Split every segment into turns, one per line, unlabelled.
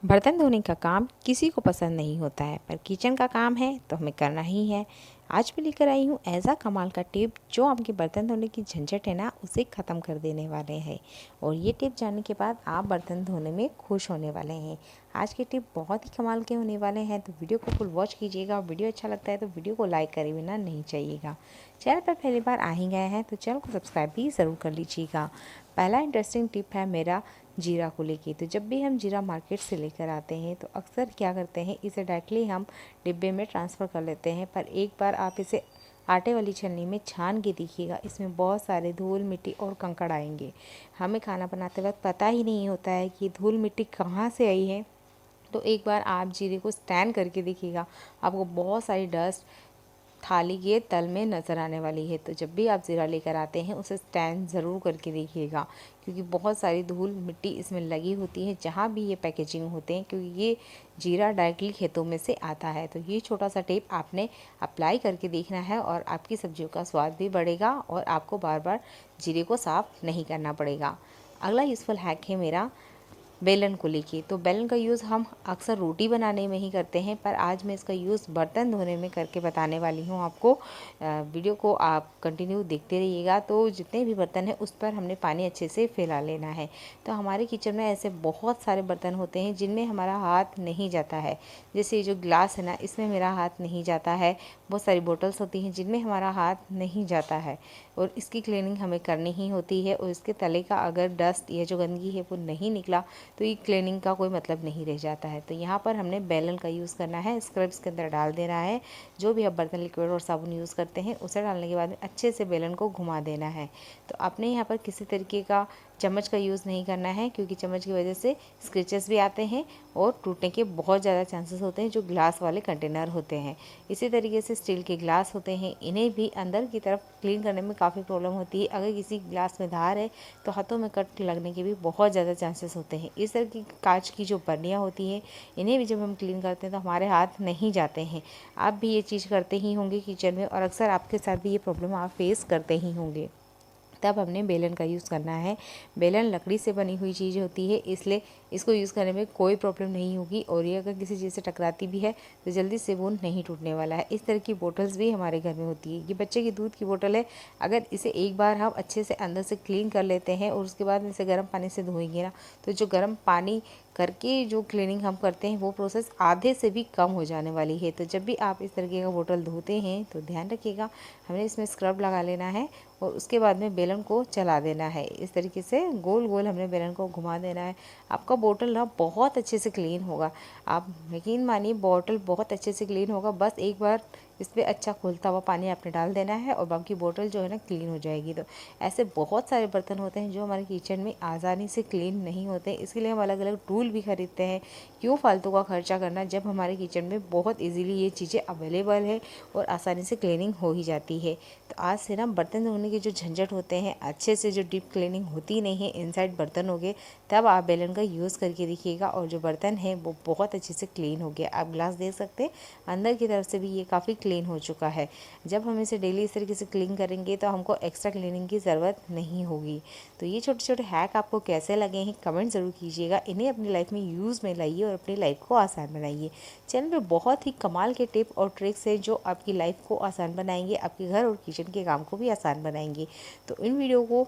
बर्तन धोने का काम किसी को पसंद नहीं होता है, पर किचन का काम है तो हमें करना ही है। आज मैं लेकर आई हूँ ऐसा कमाल का टिप जो आपके बर्तन धोने की झंझट है ना, उसे ख़त्म कर देने वाले हैं। और ये टिप जानने के बाद आप बर्तन धोने में खुश होने वाले हैं। आज के टिप बहुत ही कमाल के होने वाले हैं, तो वीडियो को फुल वॉच कीजिएगा। और वीडियो अच्छा लगता है तो वीडियो को लाइक करे बिना नहीं चाहिएगा। चैनल पर पहली बार आ ही गए हैं तो चैनल को सब्सक्राइब भी ज़रूर कर लीजिएगा। पहला इंटरेस्टिंग टिप है मेरा जीरा को लेके। तो जब भी हम जीरा मार्केट से लेकर आते हैं तो अक्सर क्या करते हैं, इसे डायरेक्टली हम डिब्बे में ट्रांसफ़र कर लेते हैं। पर एक बार आप इसे आटे वाली छन्नी में छान के देखिएगा, इसमें बहुत सारे धूल मिट्टी और कंकड़ आएंगे। हमें खाना बनाते वक्त पता ही नहीं होता है कि धूल मिट्टी कहाँ से आई है। तो एक बार आप जीरे को स्टैंड करके देखिएगा, आपको बहुत सारी डस्ट थाली के तल में नज़र आने वाली है। तो जब भी आप ज़ीरा लेकर आते हैं उसे स्टैंड ज़रूर करके देखिएगा, क्योंकि बहुत सारी धूल मिट्टी इसमें लगी होती है जहाँ भी ये पैकेजिंग होते हैं, क्योंकि ये जीरा डायरेक्टली खेतों में से आता है। तो ये छोटा सा टिप आपने अप्लाई करके देखना है और आपकी सब्जियों का स्वाद भी बढ़ेगा और आपको बार बार जीरे को साफ़ नहीं करना पड़ेगा। अगला यूज़फुल हैक है मेरा बेलन को लेके। तो बेलन का यूज़ हम अक्सर रोटी बनाने में ही करते हैं, पर आज मैं इसका यूज़ बर्तन धोने में करके बताने वाली हूँ आपको। वीडियो को आप कंटिन्यू देखते रहिएगा। तो जितने भी बर्तन हैं उस पर हमने पानी अच्छे से फैला लेना है। तो हमारे किचन में ऐसे बहुत सारे बर्तन होते हैं जिनमें हमारा हाथ नहीं जाता है। जैसे ये जो ग्लास है ना, इसमें मेरा हाथ नहीं जाता है। बहुत सारी बोटल्स होती हैं जिनमें हमारा हाथ नहीं जाता है और इसकी क्लीनिंग हमें करनी ही होती है। और इसके तले का अगर डस्ट या जो गंदगी है वो नहीं निकला तो ये क्लीनिंग का कोई मतलब नहीं रह जाता है। तो यहाँ पर हमने बेलन का यूज़ करना है। स्क्रब्स के अंदर डाल देना है। जो भी आप बर्तन लिक्विड और साबुन यूज़ करते हैं उसे डालने के बाद में अच्छे से बेलन को घुमा देना है। तो आपने यहाँ पर किसी तरीके का चम्मच का यूज़ नहीं करना है, क्योंकि चम्मच की वजह से स्क्रैचेस भी आते हैं और टूटने के बहुत ज़्यादा चांसेस होते हैं जो ग्लास वाले कंटेनर होते हैं। इसी तरीके से स्टील के ग्लास होते हैं, इन्हें भी अंदर की तरफ क्लीन करने में काफ़ी प्रॉब्लम होती है। अगर किसी ग्लास में धार है तो हाथों में कट लगने के भी बहुत ज़्यादा चांसेस होते हैं। इस तरह की कांच की जो बर्नियाँ होती हैं, इन्हें भी जब हम क्लीन करते हैं तो हमारे हाथ नहीं जाते हैं। आप भी ये चीज़ करते ही होंगे किचन में, और अक्सर आपके साथ भी ये प्रॉब्लम आप फेस करते ही होंगे। तब हमने बेलन का यूज़ करना है। बेलन लकड़ी से बनी हुई चीज़ होती है, इसलिए इसको यूज़ करने में कोई प्रॉब्लम नहीं होगी। और ये अगर किसी चीज़ से टकराती भी है तो जल्दी से वो नहीं टूटने वाला है। इस तरह की बोटल्स भी हमारे घर में होती है। ये बच्चे की दूध की बोतल है। अगर इसे एक बार हम अच्छे से अंदर से क्लीन कर लेते हैं और उसके बाद इसे गर्म पानी से धोएंगे ना, तो जो गर्म पानी करके जो क्लीनिंग हम करते हैं वो प्रोसेस आधे से भी कम हो जाने वाली है। तो जब भी आप इस तरीके का बोतल धोते हैं तो ध्यान रखिएगा, हमने इसमें स्क्रब लगा लेना है और उसके बाद में बेलन को चला देना है। इस तरीके से गोल गोल हमने बेलन को घुमा देना है। आपका बोतल ना बहुत अच्छे से क्लीन होगा। आप यकीन मानिए, बोतल बहुत अच्छे से क्लीन होगा। बस एक बार इस पर अच्छा खोलता हुआ पानी आपने डाल देना है और बाकी बोतल जो है ना क्लीन हो जाएगी। तो ऐसे बहुत सारे बर्तन होते हैं जो हमारे किचन में आसानी से क्लीन नहीं होते। इसके लिए हम अलग अलग टूल भी खरीदते हैं। क्यों फालतू का खर्चा करना जब हमारे किचन में बहुत ईजीली ये चीज़ें अवेलेबल है और आसानी से क्लीनिंग हो ही जाती है। तो आज से ना बर्तन धोने के जो झंझट होते हैं, अच्छे से जो डीप क्लीनिंग होती नहीं है इनसाइड बर्तन हो गए, तब आप बेलन का यूज़ करके देखिएगा और जो बर्तन है वो बहुत अच्छे से क्लीन हो गया। आप ग्लास देख सकते हैं, अंदर की तरफ से भी ये काफ़ी क्लीन हो चुका है। जब हम इसे डेली इस तरीके से क्लीन करेंगे तो हमको एक्स्ट्रा क्लीनिंग की ज़रूरत नहीं होगी। तो ये छोटे छोटे हैक आपको कैसे लगे हैं कमेंट ज़रूर कीजिएगा। इन्हें अपनी लाइफ में यूज़ में लाइए और अपनी लाइफ को आसान बनाइए। चैनल पे बहुत ही कमाल के टिप और ट्रिक्स हैं जो आपकी लाइफ को आसान बनाएंगे, आपके घर और किचन के काम को भी आसान बनाएंगे। तो इन वीडियो को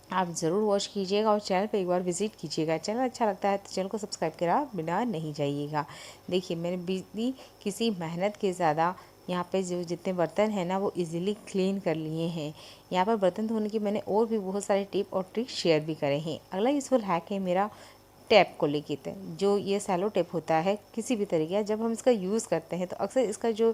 आप ज़रूर वॉच कीजिएगा और चैनल पे एक बार विजिट कीजिएगा। चैनल अच्छा लगता है तो चैनल को सब्सक्राइब करा बिना नहीं जाइएगा। देखिए, मैंने बिजली किसी मेहनत के ज़्यादा यहाँ पे जो जितने बर्तन हैं ना वो इजीली क्लीन कर लिए हैं। यहाँ पर बर्तन धोने की मैंने और भी बहुत सारे टिप और ट्रिक्स शेयर भी करे हैं। अगला यूज़फुल हैक है मेरा टैप को लेके। जो ये सैलो टेप होता है किसी भी तरीके का, जब हम इसका यूज़ करते हैं तो अक्सर इसका जो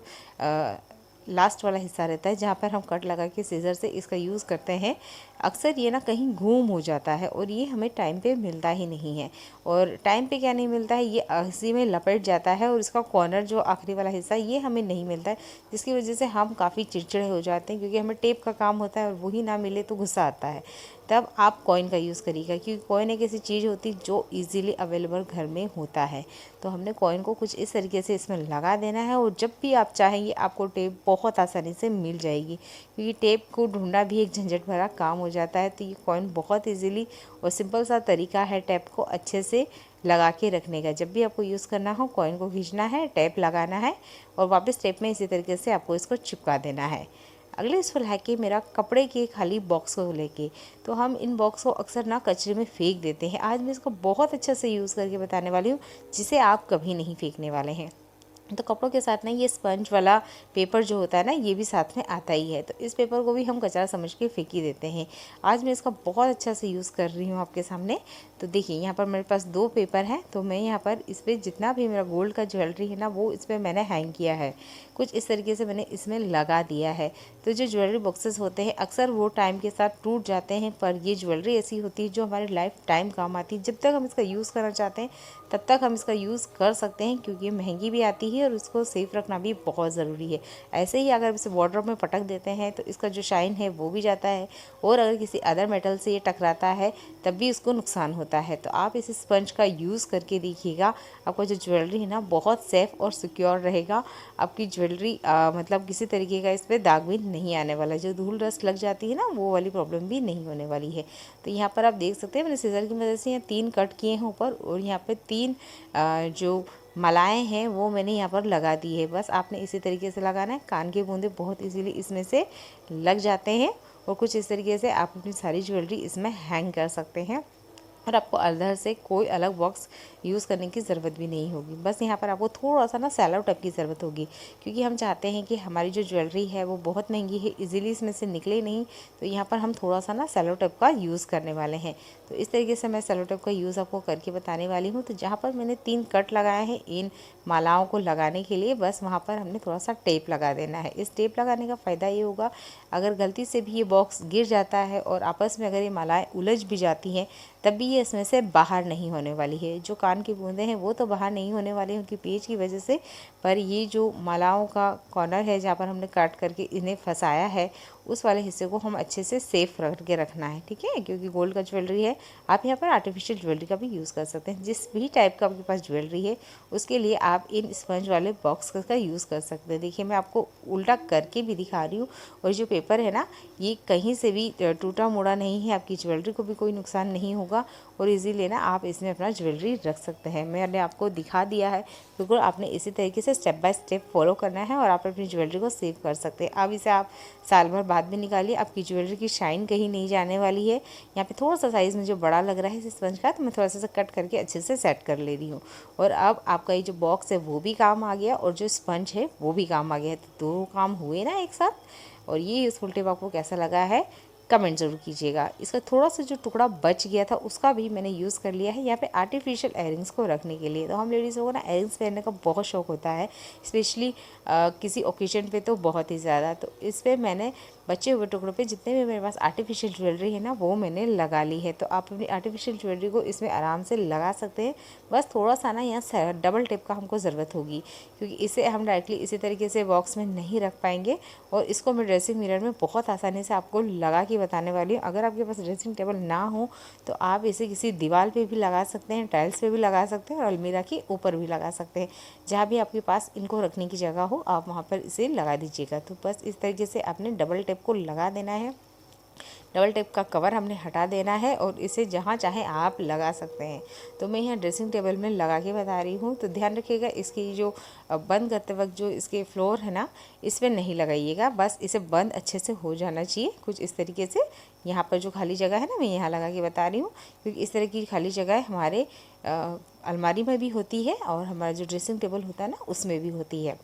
लास्ट वाला हिस्सा रहता है जहाँ पर हम कट लगा के सीज़र से इसका यूज़ करते हैं, अक्सर ये ना कहीं घूम हो जाता है और ये हमें टाइम पे मिलता ही नहीं है। और टाइम पे क्या नहीं मिलता है, ये इसी में लपेट जाता है और इसका कॉर्नर जो आखिरी वाला हिस्सा ये हमें नहीं मिलता है, जिसकी वजह से हम काफ़ी चिड़चिड़े हो जाते हैं, क्योंकि हमें टेप का काम होता है और वही ना मिले तो गुस्सा आता है। तब आप कॉइन का यूज़ करिएगा, क्योंकि कॉइन एक ऐसी चीज़ होती है जो इजीली अवेलेबल घर में होता है। तो हमने कॉइन को कुछ इस तरीके से इसमें लगा देना है और जब भी आप चाहेंगे आपको टेप बहुत आसानी से मिल जाएगी, क्योंकि टेप को ढूंढना भी एक झंझट भरा काम हो जाता है। तो ये कॉइन बहुत इजीली और सिंपल सा तरीका है टेप को अच्छे से लगा के रखने का। जब भी आपको यूज़ करना हो कॉइन को खींचना है, टैप लगाना है और वापस टैप में इसी तरीके से आपको इसको चिपका देना है। अगले यूज़फुल है कि मेरा कपड़े के खाली बॉक्स को लेके, तो हम इन बॉक्स को अक्सर ना कचरे में फेंक देते हैं। आज मैं इसको बहुत अच्छे से यूज़ करके बताने वाली हूँ जिसे आप कभी नहीं फेंकने वाले हैं। तो कपड़ों के साथ ना ये स्पंज वाला पेपर जो होता है ना, ये भी साथ में आता ही है। तो इस पेपर को भी हम कचरा समझ के फेंक ही देते हैं। आज मैं इसका बहुत अच्छा से यूज़ कर रही हूँ आपके सामने। तो देखिए यहाँ पर मेरे पास 2 पेपर हैं, तो मैं यहाँ पर इस पर जितना भी मेरा गोल्ड का ज्वेलरी है ना, वो इस पर मैंने हैंग किया है। कुछ इस तरीके से मैंने इसमें लगा दिया है। तो जो ज्वेलरी बॉक्सेस होते हैं अक्सर वो टाइम के साथ टूट जाते हैं, पर ये ज्वेलरी ऐसी होती है जो हमारे लाइफ टाइम काम आती है। जब तक हम इसका यूज़ करना चाहते हैं तब तक हम इसका यूज़ कर सकते हैं, क्योंकि ये महंगी भी आती है और उसको सेफ रखना भी बहुत ज़रूरी है। ऐसे ही अगर इसे वार्डरोब में पटक देते हैं तो इसका जो शाइन है वो भी जाता है, और अगर किसी अदर मेटल से ये टकराता है तब भी उसको नुकसान होता है। तो आप इस स्पंज का यूज़ करके देखिएगा, आपका जो ज्वेलरी है ना बहुत सेफ़ और सिक्योर रहेगा। आपकी ज्वेलरी मतलब किसी तरीके का इस पर दाग भी नहीं आने वाला। जो धूल रस्ट लग जाती है ना, वो वाली प्रॉब्लम भी नहीं होने वाली है। तो यहाँ पर आप देख सकते हैं मैंने सीजर की मदद से यहाँ 3 कट किए हैं ऊपर, और यहाँ पे 3 जो मालाएं हैं वो मैंने यहाँ पर लगा दी है। बस आपने इसी तरीके से लगाना है। कान के बूंदे बहुत इजीली इसमें से लग जाते हैं, और कुछ इस तरीके से आप अपनी सारी ज्वेलरी इसमें हैंग कर सकते हैं, और आपको अंदर से कोई अलग बॉक्स यूज़ करने की ज़रूरत भी नहीं होगी। बस यहाँ पर आपको थोड़ा सा ना सैलो टेप की ज़रूरत होगी, क्योंकि हम चाहते हैं कि हमारी जो ज्वेलरी है वो बहुत महंगी है, इजीली इसमें से निकले नहीं। तो यहाँ पर हम थोड़ा सा ना सैलो टेप का यूज़ करने वाले हैं। तो इस तरीके से मैं सैलो टेप का यूज़ आपको करके बताने वाली हूँ। तो जहाँ पर मैंने 3 कट लगाए हैं इन मालाओं को लगाने के लिए, बस वहाँ पर हमने थोड़ा सा टेप लगा देना है। इस टेप लगाने का फ़ायदा ये होगा, अगर गलती से भी ये बॉक्स गिर जाता है और आपस में अगर ये मालाएँ उलझ भी जाती हैं तब भी ये इसमें से बाहर नहीं होने वाली है। जो कान की बूंदें हैं वो तो बाहर नहीं होने वाली उनकी पेच की वजह से, पर ये जो मालाओं का कॉर्नर है जहाँ पर हमने काट करके इन्हें फंसाया है, उस वाले हिस्से को हम अच्छे से सेफ करके रखना है, ठीक है। क्योंकि गोल्ड का ज्वेलरी है, आप यहाँ पर आर्टिफिशियल ज्वेलरी का भी यूज़ कर सकते हैं। जिस भी टाइप का आपके पास ज्वेलरी है उसके लिए आप इन स्पंज वाले बॉक्स का यूज़ कर सकते हैं। देखिए मैं आपको उल्टा करके भी दिखा रही हूँ, और जो पेपर है ना ये कहीं से भी टूटा मुड़ा नहीं है, आपकी ज्वेलरी को भी कोई नुकसान नहीं होगा, और इजीली ना आप इसमें अपना ज्वेलरी रख सकते हैं। मैंने आपको दिखा दिया है, बिल्कुल आपने इसी तरीके से स्टेप बाय स्टेप फॉलो करना है और आप अपनी ज्वेलरी को सेव कर सकते हैं। अब इसे आप साल भर बाद में निकालिए, आपकी ज्वेलरी की शाइन कहीं नहीं जाने वाली है। यहाँ पे थोड़ा सा साइज़ में जो बड़ा लग रहा है इस स्पंज का, तो मैं थोड़ा सा कट करके अच्छे से सेट कर ले रही हूँ। और अब आपका ये जो बॉक्स है वो भी काम आ गया, और जो स्पंज है वो भी काम आ गया। तो 2 काम हुए ना एक साथ। और ये यूज़फुल टिप आपको कैसा लगा है कमेंट ज़रूर कीजिएगा। इसका थोड़ा सा जो टुकड़ा बच गया था उसका भी मैंने यूज़ कर लिया है यहाँ पे आर्टिफिशियल एयरिंग्स को रखने के लिए। तो हम लेडीज़ों को ना एयरिंग्स पहनने का बहुत शौक होता है, स्पेशली किसी ओकेजन पे तो बहुत ही ज़्यादा। तो इस पर मैंने बचे हुए टुकड़ों पे जितने भी मेरे पास आर्टिफिशियल ज्वेलरी है ना वो मैंने लगा ली है। तो आप अपनी आर्टिफिशियल ज्वेलरी को इसमें आराम से लगा सकते हैं। बस थोड़ा सा ना यहाँ डबल टेप का हमको ज़रूरत होगी, क्योंकि इसे हम डायरेक्टली इसी तरीके से बॉक्स में नहीं रख पाएंगे। और इसको मैं ड्रेसिंग मिरर में बहुत आसानी से आपको लगा के बताने वाली हूँ। अगर आपके पास ड्रेसिंग टेबल ना हो तो आप इसे किसी दीवार पे भी लगा सकते हैं, टाइल्स पे भी लगा सकते हैं, और अलमीरा के ऊपर भी लगा सकते हैं। जहाँ भी आपके पास इनको रखने की जगह हो आप वहाँ पर इसे लगा दीजिएगा। तो बस इस तरीके से आपने डबल टेप को लगा देना है। डबल टेप का कवर हमने हटा देना है, और इसे जहाँ चाहे आप लगा सकते हैं। तो मैं यहाँ ड्रेसिंग टेबल में लगा के बता रही हूँ। तो ध्यान रखिएगा इसकी जो बंद करते वक्त जो इसके फ्लोर है ना इस पर नहीं लगाइएगा, बस इसे बंद अच्छे से हो जाना चाहिए कुछ इस तरीके से। यहाँ पर जो खाली जगह है ना मैं यहाँ लगा के बता रही हूँ, क्योंकि इस तरह की खाली जगह हमारे अलमारी में भी होती है, और हमारा जो ड्रेसिंग टेबल होता है ना उसमें भी होती है।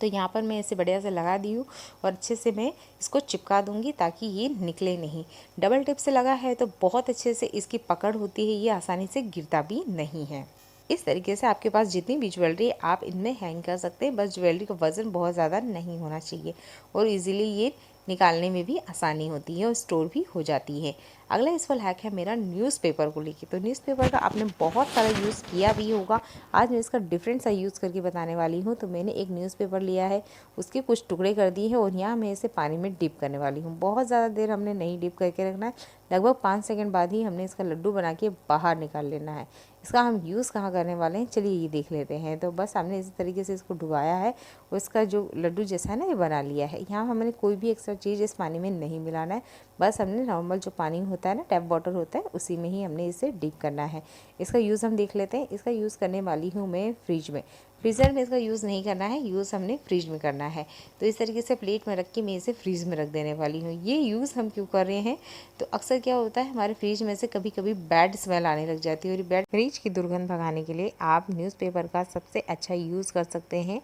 तो यहाँ पर मैं इसे बढ़िया से लगा दी हूँ, और अच्छे से मैं इसको चिपका दूँगी ताकि ये निकले नहीं। डबल टेप से लगा है तो बहुत अच्छे से इसकी पकड़ होती है, ये आसानी से गिरता भी नहीं है। इस तरीके से आपके पास जितनी भी ज्वेलरी आप इनमें हैंग कर सकते हैं। बस ज्वेलरी का वज़न बहुत ज़्यादा नहीं होना चाहिए, और इजीली ये निकालने में भी आसानी होती है और स्टोर भी हो जाती है। अगला यूज़फुल हैक है मेरा न्यूज़पेपर को लेके। तो न्यूज़पेपर का आपने बहुत सारा यूज़ किया भी होगा, आज मैं इसका डिफरेंट सा यूज़ करके बताने वाली हूँ। तो मैंने एक न्यूज़पेपर लिया है, उसके कुछ टुकड़े कर दिए हैं, और यहाँ मैं इसे पानी में डिप करने वाली हूँ। बहुत ज़्यादा देर हमने नहीं डिप करके रखना है, लगभग 5 सेकंड बाद ही हमने इसका लड्डू बना के बाहर निकाल लेना है। इसका हम यूज़ कहाँ करने वाले हैं चलिए ये देख लेते हैं। तो बस हमने इसी तरीके से इसको डुबाया है, उसका जो लड्डू जैसा है ना ये बना लिया है। यहाँ हमने कोई भी एक्स्ट्रा चीज़ इस पानी में नहीं मिलाना है, बस हमने नॉर्मल जो पानी होता है ना, टैप वाटर होता है, उसी में ही हमने इसे डिप करना है। इसका यूज़ हम देख लेते हैं। इसका यूज़ करने वाली हूँ मैं फ्रिज में। फ्रीज़र में इसका यूज़ नहीं करना है, यूज़ हमने फ्रिज में करना है। तो इस तरीके से प्लेट में रख के मैं इसे फ्रीज़ में रख देने वाली हूँ। ये यूज़ हम क्यों कर रहे हैं, तो अक्सर क्या होता है हमारे फ्रिज में से कभी कभी बैड स्मेल आने लग जाती है, और बैड फ्रिज की दुर्गंध भगाने के लिए आप न्यूज़पेपर का सबसे अच्छा यूज़ कर सकते हैं।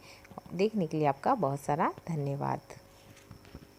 देखने के लिए आपका बहुत सारा धन्यवाद।